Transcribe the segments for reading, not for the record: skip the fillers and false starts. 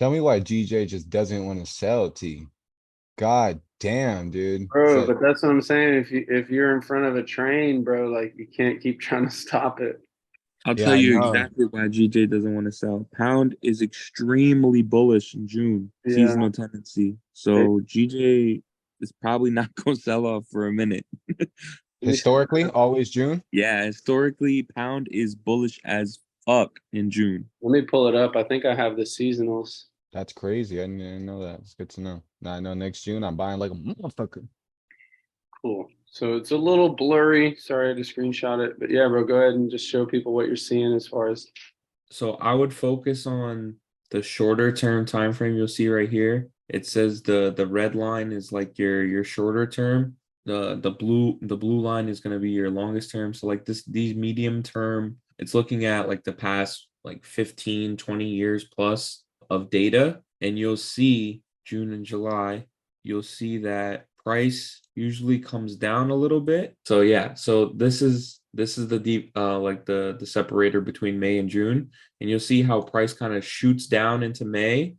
Tell me why GJ just doesn't want to sell T. God damn, dude. It's Bro, like, but that's what I'm saying. If you're in front of a train, bro, like you can't keep trying to stop it. I'll yeah, tell I you know. exactly why GJ doesn't want to sell. Pound is extremely bullish in June, Yeah. seasonal tendency. Hey, So GJ is probably not going to sell off for a minute. let me see. Historically, always June. Yeah, historically, pound is bullish as fuck in June. Let me pull it up. I think I have the seasonals. That's crazy. I didn't know that. It's good to know. Now I know next June I'm buying like a motherfucker. Cool. So it's a little blurry. Sorry, I had to screenshot it. But yeah, bro, go ahead and just show people what you're seeing as far as So I would focus on the shorter term time frame you'll see right here. It says the red line is like your shorter term. The blue line is going to be your longest term. So like these medium term, it's looking at like the past like 15, 20 years plus of data, and you'll see June and July, you'll see that price usually comes down a little bit. So yeah, so this is the deep like the separator between May and June, and you'll see how price kind of shoots down into May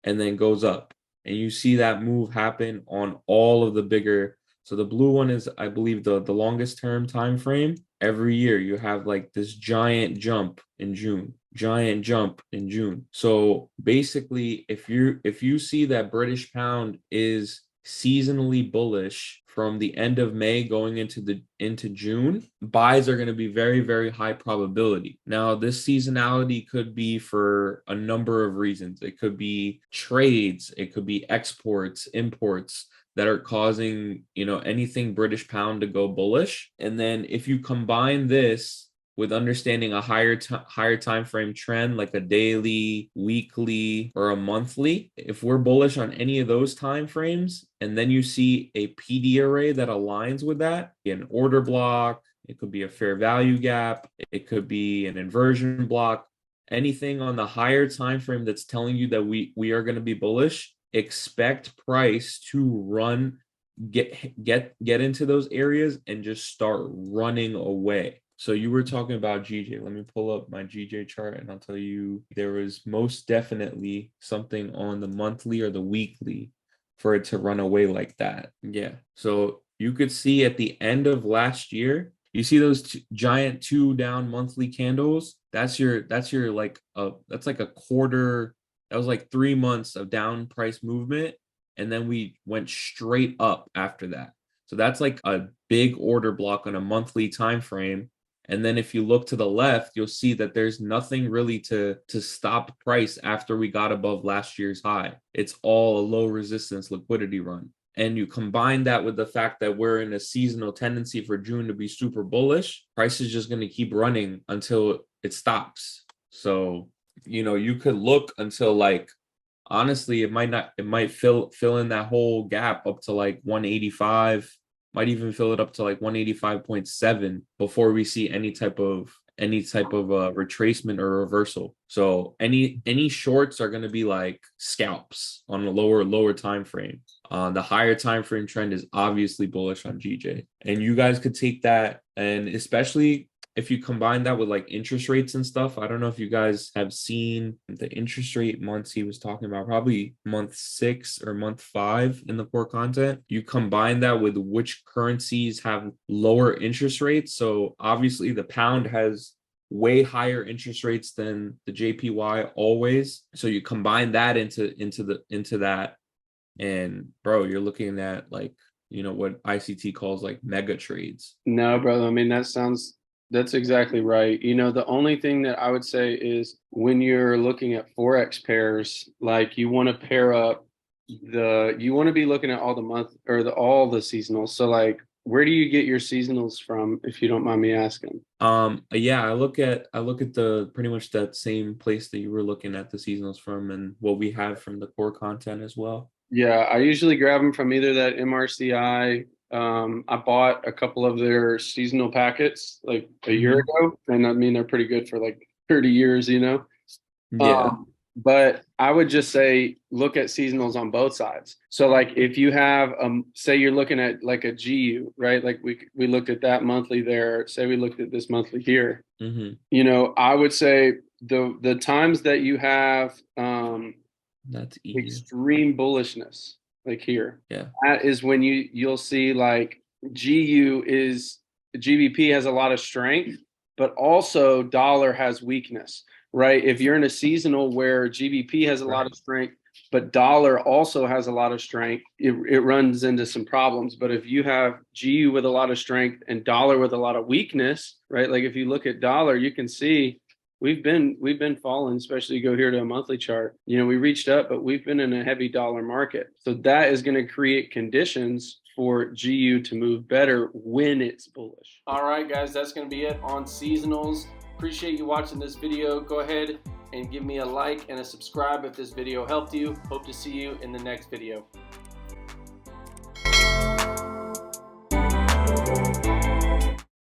and then goes up. And you see that move happen on all of the bigger. So the blue one is, I believe, the longest term time frame. Every year you have like this giant jump in June, giant jump in June. So basically, if you see that British pound is seasonally bullish from the end of May going into June, buys are going to be very, very high probability. Now, this seasonality could be for a number of reasons. It could be trades, it could be exports, imports that are causing, anything British pound to go bullish. And then if you combine this with understanding a higher time frame trend like a daily, weekly, or a monthly, if we're bullish on any of those time frames and then you see a PD array that aligns with that, an order block, it could be a fair value gap, it could be an inversion block, anything on the higher time frame that's telling you that we are going to be bullish, expect price to run, get into those areas and just start running away. So you were talking about GJ. Let me pull up my GJ chart and I'll tell you there was most definitely something on the monthly or the weekly for it to run away like that. Yeah. So you could see at the end of last year, you see those giant two down monthly candles. That's your like that's like a quarter. That was like 3 months of down price movement, and then we went straight up after that. So that's like a big order block on a monthly time frame. And then if you look to the left, you'll see that there's nothing really to stop price after we got above last year's high. It's all a low resistance liquidity run. And you combine that with the fact that we're in a seasonal tendency for June to be super bullish, price is just going to keep running until it stops. So, you could look until like, honestly, it might fill in that whole gap up to like 185, might even fill it up to like 185.7 before we see any type of retracement or reversal. So any shorts are going to be like scalps on a lower time frame. The higher time frame trend is obviously bullish on GJ, and you guys could take that, and especially if you combine that with like interest rates and stuff. I don't know if you guys have seen the interest rate months he was talking about, probably month 6 or month 5 in the core content. You combine that with which currencies have lower interest rates. So obviously the pound has way higher interest rates than the JPY always. So you combine that into that, and bro, you're looking at like, what ICT calls like mega trades. no, brother. I mean, that's exactly right. The only thing that I would say is when you're looking at Forex pairs, like you want to pair up you want to be looking at all the month or all the seasonals. So like where do you get your seasonals from, if you don't mind me asking? Yeah, I look at the pretty much that same place that you were looking at the seasonals from and what we have from the core content as well. Yeah, I usually grab them from either that MRCI. I bought a couple of their seasonal packets like a year Hmm. ago, and I mean they're pretty good for like 30 years. Yeah. But I would just say look at seasonals on both sides. So like if you have say you're looking at like a GU, right? Like we looked at that monthly there, say we looked at this monthly here. Hmm. I would say the times that you have That's EU. extreme bullishness, like here. Yeah. That is when you'll see like GBP has a lot of strength, but also dollar has weakness, right? If you're in a seasonal where GBP has a lot of strength, but dollar also has a lot of strength, it runs into some problems. But if you have GU with a lot of strength and dollar with a lot of weakness, right? Like if you look at dollar, you can see we've been falling, especially go here to a monthly chart. You know, we reached up, but we've been in a heavy dollar market. So that is going to create conditions for GU to move better when it's bullish. All right, guys, that's going to be it on seasonals. Appreciate you watching this video. Go ahead and give me a like and a subscribe if this video helped you. Hope to see you in the next video.